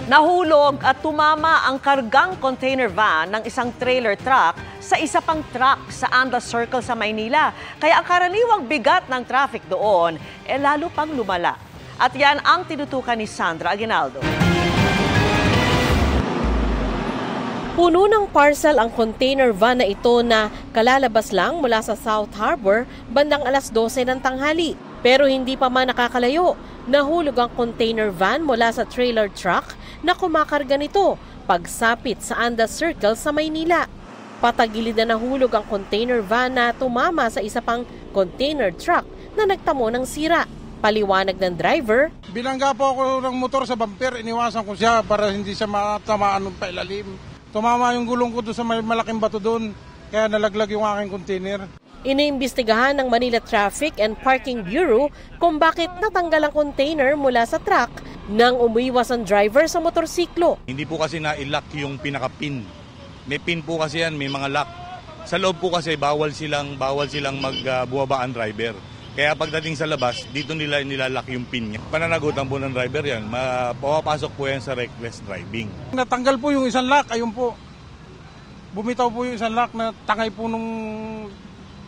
Nahulog at tumama ang kargang container van ng isang trailer truck sa isa pang truck sa Andas Circle sa Maynila. Kaya ang karaniwang bigat ng traffic doon lalo pang lumala. At yan ang tinutukan ni Sandra Aguinaldo. Puno ng parcel ang container van na ito na kalalabas lang mula sa South Harbor bandang alas 12 ng tanghali. Pero hindi pa man nakakalayo, nahulog ang container van mula sa trailer truck na kumakarga nito pagsapit sa Andas Circle sa Maynila. Patagilid na nahulog ang container van na tumama sa isa pang container truck na nagtamo ng sira. Paliwanag ng driver, binangga po ako ng motor sa bumper, iniwasan ko siya para hindi siya matamaan ng pailalim. Tumama yung gulong ko doon sa may malaking bato doon, kaya nalaglag yung aking container. Iniimbestigahan ng Manila Traffic and Parking Bureau kung bakit natanggal ang container mula sa truck nang umiwas ang driver sa motorsiklo. Hindi po kasi na-lock yung pinaka-pin. May pin po kasi yan, may mga lock. Sa loob po kasi bawal silang magbuwaba ang driver. Kaya pagdating sa labas, dito nila nilalak yung pin niya. Pananagutan po ng driver yan, mapapasok po yan sa reckless driving. Natanggal po yung isang lock, ayun po. Bumitaw po yung isang lock na tangay po nung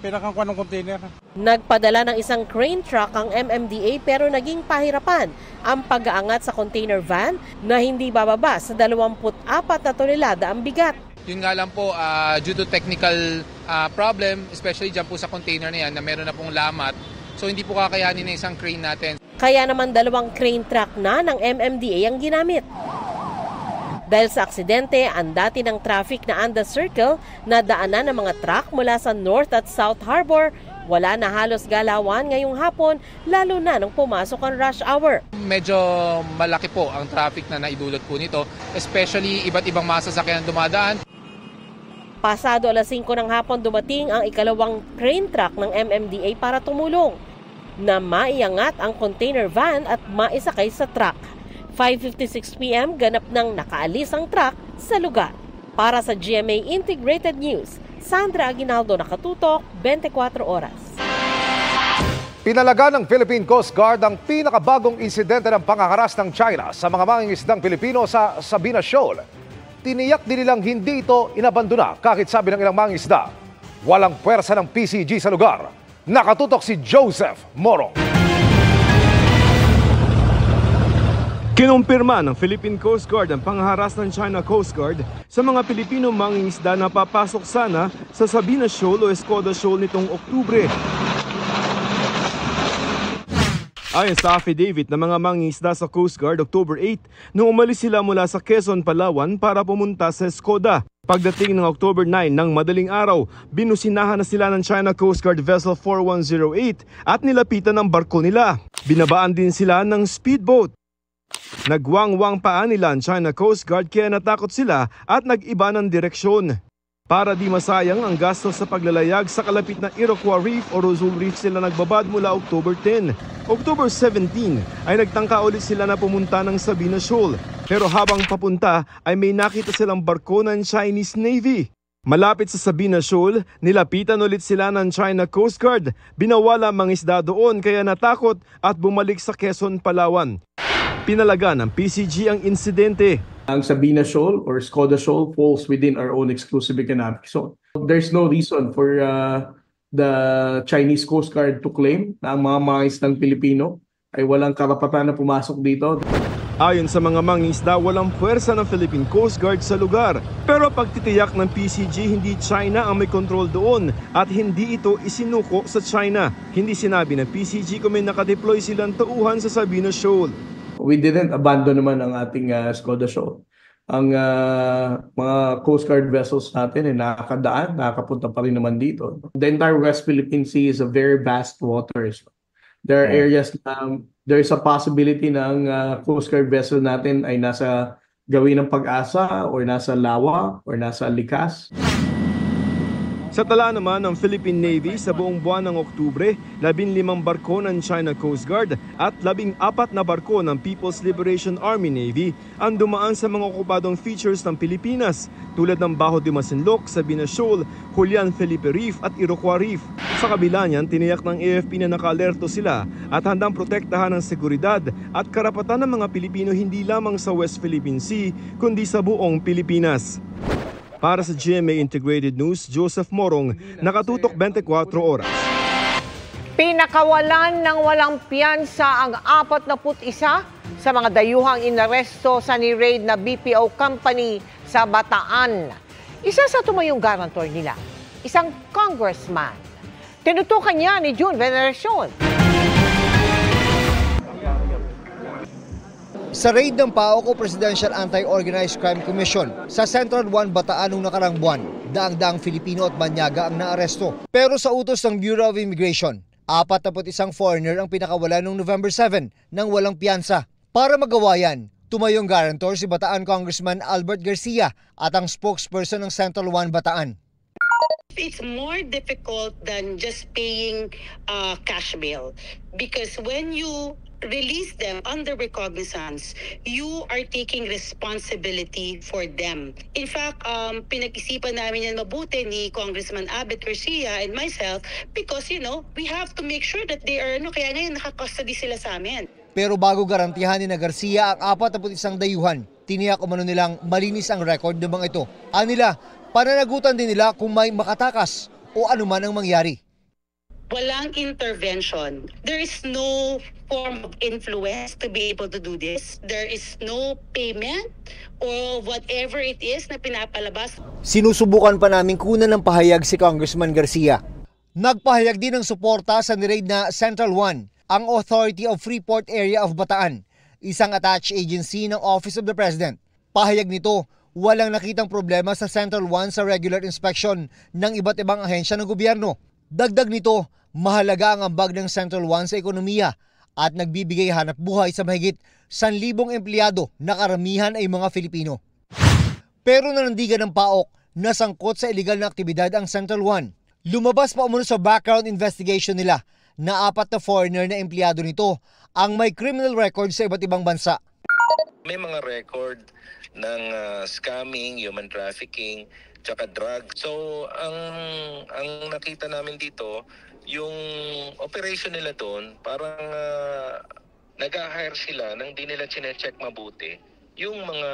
pinakangkuan ng container. Nagpadala ng isang crane truck ang MMDA pero naging pahirapan ang pag-aangat sa container van na hindi bababa sa 24 na tonelada ang bigat. Yun nga lang po, due to technical problem, especially dyan po sa container na yan na meron na pong lamat, so hindi po kakayanin ng isang crane natin. Kaya naman 2 crane truck na ng MMDA ang ginamit. Dahil sa aksidente, ang dati ng traffic na Andas Circle na daanan ng mga truck mula sa North at South Harbor, wala na halos galawan ngayong hapon, lalo na nung pumasok ang rush hour. Medyo malaki po ang traffic na naidulot po nito, especially iba't ibang masasakyan dumadaan. Pasado alas 5 ng hapon dumating ang ikalawang crane truck ng MMDA para tumulong na maiangat ang container van at maisakay sa truck. 5:56 p.m. ganap nang nakaalis ang truck sa lugar. Para sa GMA Integrated News, Sandra Aguinaldo, nakatutok, 24 oras. Pinalaga ng Philippine Coast Guard ang pinakabagong insidente ng pangaharas ng China sa mga mangingisdang Pilipino sa Sabina Shoal. Tiniyak din nilang hindi ito inabandona kahit sabi ng ilang mangingisda, walang puwersa ng PCG sa lugar. Nakatutok si Joseph Moro. Kinumpirma ng Philippine Coast Guard ang pangharas ng China Coast Guard sa mga Pilipino mangingisda na papasok sana sa Sabina Shoal o Escoda Shoal nitong Oktubre. Ayon sa affidavit ng mga mangingisda sa Coast Guard, October 8, nung umalis sila mula sa Quezon, Palawan para pumunta sa Escoda. Pagdating ng October 9 ng madaling araw, binusinahan na sila ng China Coast Guard Vessel 4108 at nilapitan ng barko nila. Binabaan din sila ng speedboat. Nagwangwang paa nila ang China Coast Guard kaya natakot sila at nag-iba ng direksyon. Para di masayang ang gastos sa paglalayag sa kalapit na Iroquois Reef o Rosal Reef sila nagbabad mula October 10. October 17 ay nagtangka ulit sila na pumunta ng Sabina Shoal. Pero habang papunta ay may nakita silang barko ng Chinese Navy. Malapit sa Sabina Shoal, nilapitan ulit sila ng China Coast Guard. Binawala mga isda doon kaya natakot at bumalik sa Quezon, Palawan. Pinalaga ng PCG ang insidente. Ang Sabina Shoal or Escoda Shoal falls within our own exclusive economic zone. There's no reason for the Chinese Coast Guard to claim na ang mga mangingisdang Pilipino ay walang karapatan na pumasok dito. Ayon sa mga mangingisda, walang puwersa ng Philippine Coast Guard sa lugar. Pero pagtitiyak ng PCG, hindi China ang may control doon at hindi ito isinuko sa China. Hindi sinabi ng PCG kung may nakadeploy silang tauhan sa Sabina Shoal. We didn't abandon naman ang ating Escoda Shoal. Ang mga Coast Guard vessels natin ay nakakapunta pa rin naman dito. The entire West Philippine Sea is a very vast waters. There are areas na there's a possibility na ang Coast Guard vessel natin ay nasa gawin ng Pag-asa or nasa Lawa or nasa Likas. Sa tala naman ng Philippine Navy sa buong buwan ng Oktubre, 15 barko ng China Coast Guard at 14 na barko ng People's Liberation Army Navy ang dumaan sa mga okupadong features ng Pilipinas tulad ng Bajo de Masinloc, Sabina Shoal, Julian Felipe Reef at Iroquois Reef. Sa kabila niyan, tiniyak ng AFP na naka-alerto sila at handang protektahan ang seguridad at karapatan ng mga Pilipino hindi lamang sa West Philippine Sea kundi sa buong Pilipinas. Para sa GMA Integrated News, Joseph Morong, nakatutok 24 oras. Pinakawalan ng walang piyansa ang 41 sa mga dayuhang inaresto sa ni-raid na BPO company sa Bataan. Isa sa tumayong garantor nila, isang congressman. Tinutukan niya ni June Veneracion. Sa raid ng PAOK o Presidential Anti-Organized Crime Commission sa Central 1 Bataan noong nakarang buwan, daang-daang Filipino at Banyaga ang naaresto. Pero sa utos ng Bureau of Immigration, 41 foreigner ang pinakawala noong November 7 nang walang piyansa. Para magawa yan, tumayong garantor si Bataan Congressman Albert Garcia at ang spokesperson ng Central 1 Bataan. It's more difficult than just paying cash bail because when you release them under recognizance, you are taking responsibility for them. In fact, pinag-isipan namin yan mabuti ni Congressman Albert Garcia and myself because, we have to make sure that they are, kaya ngayon nakakustody sila sa amin. Pero bago garantihan ni Garcia ang 41 dayuhan, tiniyak umano nilang malinis ang record ng mga ito. Anila, pananagutan din nila kung may makatakas o anuman ang mangyari. Walang intervention. There is no form of influence to be able to do this. There is no payment or whatever it is na pinapalabas. Sinusubukan pa namin kunan ng pahayag si Congressman Garcia. Nagpahayag din ng suporta sa ni-raid na Central 1, ang Authority of Freeport Area of Bataan, isang attached agency ng Office of the President. Pahayag nito, walang nakitang problema sa Central 1 sa regular inspection ng iba't ibang ahensya ng gobyerno. Dagdag nito, mahalaga ang ambag ng Central 1 sa ekonomiya at nagbibigay hanap buhay sa mahigit 1,000 empleyado na karamihan ay mga Filipino. Pero nanandigan ng PAOK na sangkot sa illegal na aktibidad ang Central 1. Lumabas pa umano sa background investigation nila na 4 na foreigner na empleyado nito ang may criminal record sa iba't ibang bansa. May mga record ng scamming, human trafficking, tsaka drug. So, ang nakita namin dito, yung operation nila doon, parang nag-hire sila nang di nila chinecheck mabuti yung mga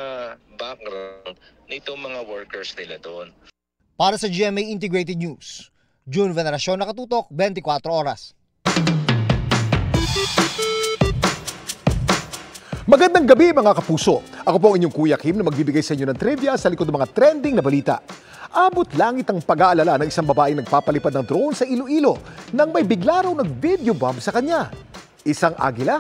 background nitong mga workers nila doon. Para sa GMA Integrated News, June Veneracion, nakatutok 24 oras. Magandang gabi mga kapuso. Ako po ang inyong Kuya Kim na magbibigay sa inyo ng trivia sa likod ng mga trending na balita. Abot langit ang pag-aalala ng isang babaeng nagpapalipad ng drone sa Iloilo nang may bigla raw nag-video bomb sa kanya. Isang agila?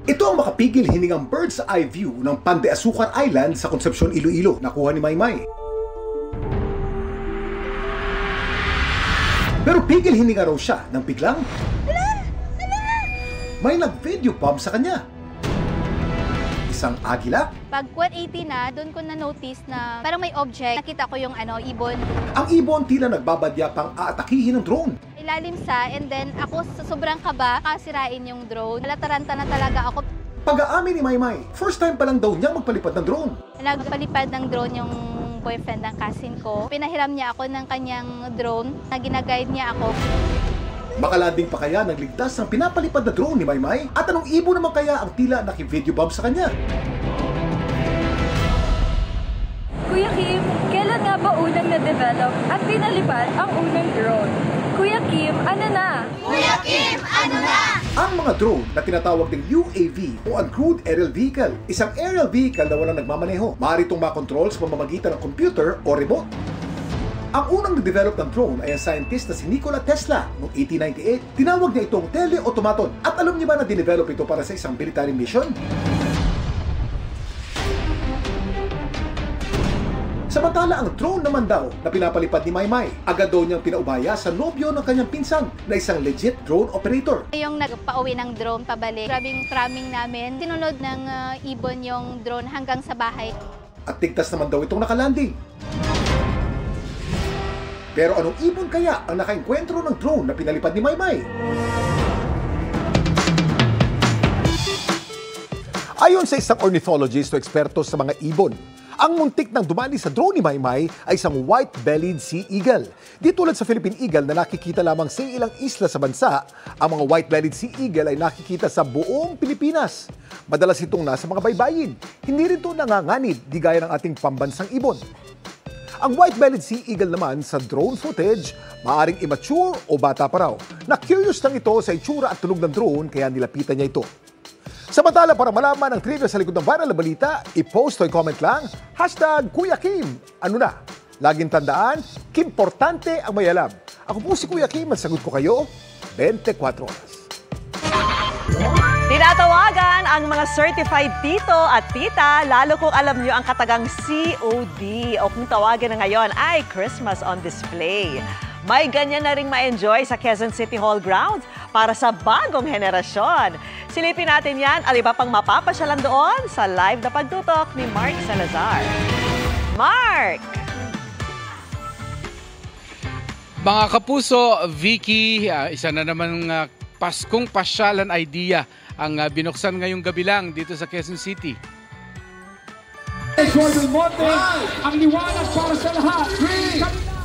Ito ang makapigil hiningang bird's eye view ng Pan de Azucar Island sa Concepcion, Iloilo. Nakuha ni Maymay. Pero pigil hininga raw siya nang biglang may nag-video bomb sa kanya. Isang agila? Pag 180 na, doon ko na-notice na parang may object. Nakita ko yung ibon. Ang ibon tila nagbabadya pang aatakihin ng drone. Ilalim sa, and then ako sa sobrang kaba, kasirain yung drone. Nalataranta na talaga ako. Pag-aamin ni Maymay, first time pa lang daw niyang magpalipad ng drone. Nagpalipad ng drone yung boyfriend ng cousin ko. Pinahiram niya ako ng kanyang drone na ginaguide niya ako. Makalanding pa kaya ng ligtas ng pinapalipad na drone ni Maymay? At anong ibon naman kaya ang tila naki-video bomb sa kanya? Kuya Kim, kailan nga ba unang na-develop at pinalipad ang unang drone? Kuya Kim, ano na? Kuya Kim, ano na? Ang mga drone na tinatawag ng UAV o Uncrewed Aerial Vehicle, isang aerial vehicle na walang nagmamaneho. Maaari itong makontrol sa pamamagitan ng computer o remote. Ang unang nag-develop ng drone ay ang scientist na si Nikola Tesla noong 1898. Tinawag niya itong teleautomaton. At alam niyo ba na dinevelop ito para sa isang military mission? Samantala ang drone naman daw na pinapalipad ni Maymay, agad daw niyang pinaubaya sa nobyo ng kanyang pinsan na isang legit drone operator. Yung nagpa-uwi ng drone pabalik, grabing tramming namin. Sinunod ng ibon yung drone hanggang sa bahay. at tigtas naman daw itong nakalanding. Pero anong ibon kaya ang nakaengkwentro ng drone na pinalipad ni Maymay? Ayon sa isang ornithologist o eksperto sa mga ibon, ang muntik ng dumali sa drone ni Maymay ay isang white-bellied sea eagle. Di tulad sa Philippine eagle na nakikita lamang sa ilang isla sa bansa, ang mga white-bellied sea eagle ay nakikita sa buong Pilipinas. Madalas itong nasa mga baybayin. Hindi rin ito nanganganib, di gaya ng ating pambansang ibon. Ang white-bellied sea eagle naman sa drone footage, maaaring immature o bata pa raw. Na-curious lang ito sa itsura at tunog ng drone kaya nilapitan niya ito. Samantala, para malaman ang trivia sa likod ng viral na balita, i-post o i-comment lang, #Kuya Kim. Ano na? Laging tandaan, kimportante ang may alam. Ako po si Kuya Kim at sagot ko kayo, 24 oras. Tinatawagan ang mga certified tito at tita, lalo kung alam nyo ang katagang COD o kung tawagan na ngayon ay Christmas on Display. May ganyan na ring ma-enjoy sa Quezon City Hall grounds para sa bagong henerasyon. Silipin natin yan at iba pang mapapasyalan doon sa live na pagtutok ni Mark Salazar. Mark! Mga kapuso, Vicky, isa na naman Paskong pasyalan idea ang binuksan ngayong gabi lang dito sa Quezon City. Ang liwanag para sa lahat.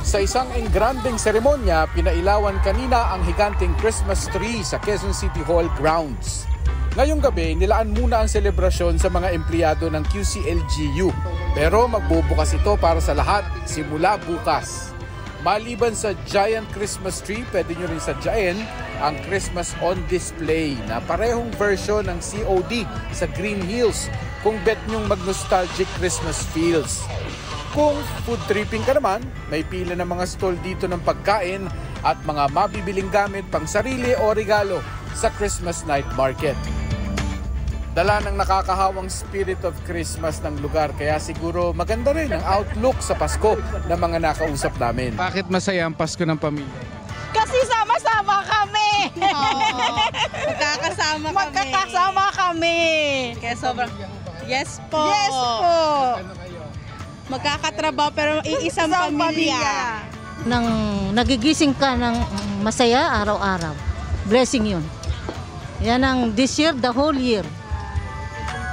Sa isang engrandeng seremonya, pinailawan kanina ang higanteng Christmas tree sa Quezon City Hall grounds. Ngayong gabi, nilaan muna ang selebrasyon sa mga empleyado ng QCLGU. Pero magbubukas ito para sa lahat simula bukas. Maliban sa giant Christmas tree, pwede nyo rin sadyain ang Christmas on Display na parehong version ng COD sa Green Hills kung bet nyong mag-nostalgic Christmas feels. Kung food tripping ka naman, may pila ng mga stall dito ng pagkain at mga mabibiling gamit pang sarili o regalo sa Christmas Night Market. Dala ng nakakahawang spirit of Christmas ng lugar, kaya siguro maganda rin ang outlook sa Pasko ng mga nakausap namin. Bakit masaya ang Pasko ng pamilya? Kasi sama-sama kami! Magkakasama kami! Kaya sobrang... Yes po! Yes po! Magkakatrabaho pero iisang pamilya. Nang nagigising ka ng masaya araw-araw. Blessing yun. Yan ang this year, the whole year.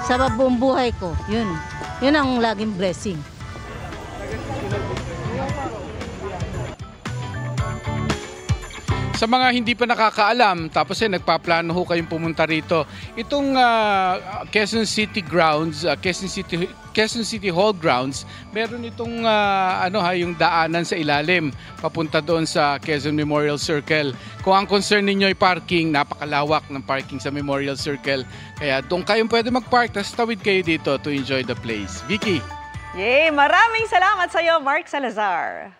Sa buong buhay ko, yun. Yun ang laging blessing. Sa mga hindi pa nakakaalam, tapos nagpaplano ho kayong pumunta rito. Itong Quezon City grounds, Quezon City Hall grounds, meron itong yung daanan sa ilalim papunta doon sa Quezon Memorial Circle. Kung ang concern ninyo ay parking, napakalawak ng parking sa Memorial Circle. Kaya doon kayong pwede mag-park, tapos tawid kayo dito to enjoy the place. Vicky. Yay! Maraming salamat sa iyo, Mark Salazar.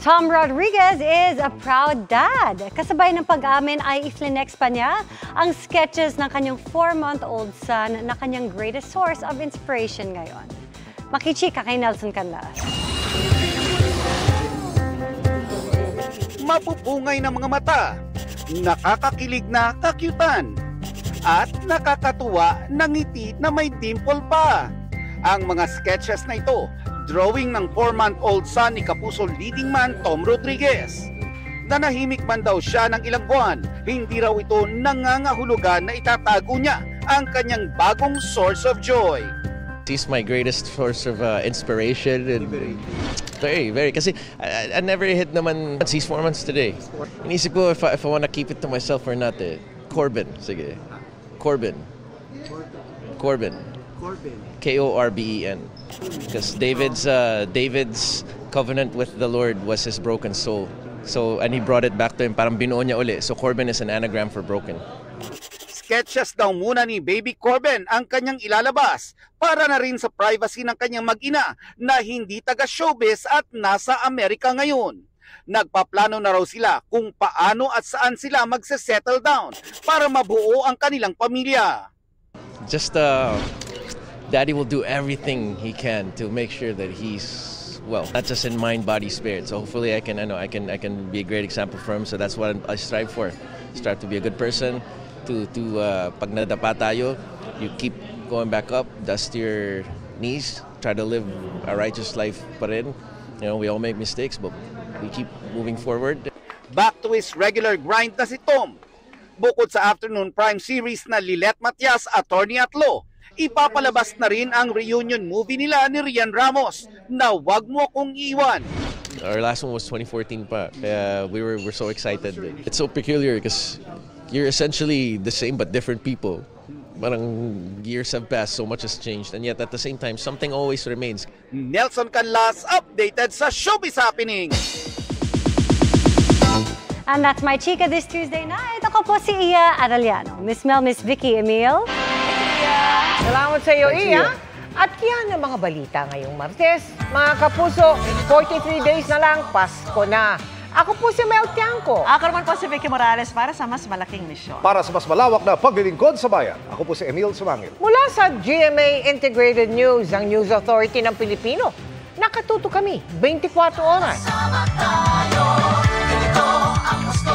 Tom Rodriguez is a proud dad. Kasabay ng pag-amin ay iflinex pa niya ang sketches ng kanyang 4-month-old son na kanyang greatest source of inspiration ngayon. Makichika kay Nelson Canlas. Mapupungay ng mga mata, nakakakilig na kakyutan, at nakakatuwa na ngiti na may dimple pa. Ang mga sketches na ito, drawing ng 4-month-old son ni Kapuso leading man Tom Rodriguez. Nanahimik man daw siya ng ilang buwan, hindi raw ito nangangahulugan na itatago niya ang kanyang bagong source of joy. He's my greatest source of inspiration and very kasi I never hit naman. He's 4 months today. Inisip ko if I want to keep it to myself or not. Corbin, sige. Corbin. K-O-R-B-E-N. Because David's covenant with the Lord was his broken soul. So, and he brought it back to him, parang binuo niya uli. So, Corbin is an anagram for broken. Sketches daw muna ni Baby Corbin ang kanyang ilalabas para na rin sa privacy ng kanyang mag-ina na hindi taga-showbiz at nasa Amerika ngayon. Nagpaplano na raw sila kung paano at saan sila magse-settle down para mabuo ang kanilang pamilya. Just Daddy will do everything he can to make sure that he's well, not just in mind, body, spirit. So hopefully I can be a great example for him. So that's what I strive for. Strive to be a good person. To pag nadapa tayo, you keep going back up, dust your knees, try to live a righteous life pa rin. You know, we all make mistakes, but we keep moving forward. Back to his regular grind na si Tom. Bukod sa afternoon prime series na Lilet Matias, Attorney at Law, ipapalabas na rin ang reunion movie nila ni Rian Ramos na Wag Mo Kong Iwan. Our last one was 2014 pa, kaya we're so excited. It's so peculiar because you're essentially the same but different people. Parang years have passed, so much has changed, and yet at the same time, something always remains. Nelson Canlas, updated sa Showbiz Happening. And that's my chika this Tuesday night. Ako po si Iya Arellano. Miss Mel, Miss Vicky Emil. Salamat sa iyo, Iya. At yan ang mga balita ngayong Martes. Mga kapuso, 43 days na lang, Pasko na. Ako po si Mel Tiangco. Ako naman po si Vicky Morales para sa mas malaking misyon. Para sa mas malawak na paglilingkod sa bayan, ako po si Emil Sumangil. Mula sa GMA Integrated News, ang News Authority ng Pilipino, nakatuto kami 24 oras. Sama tayo, ganito ang gusto.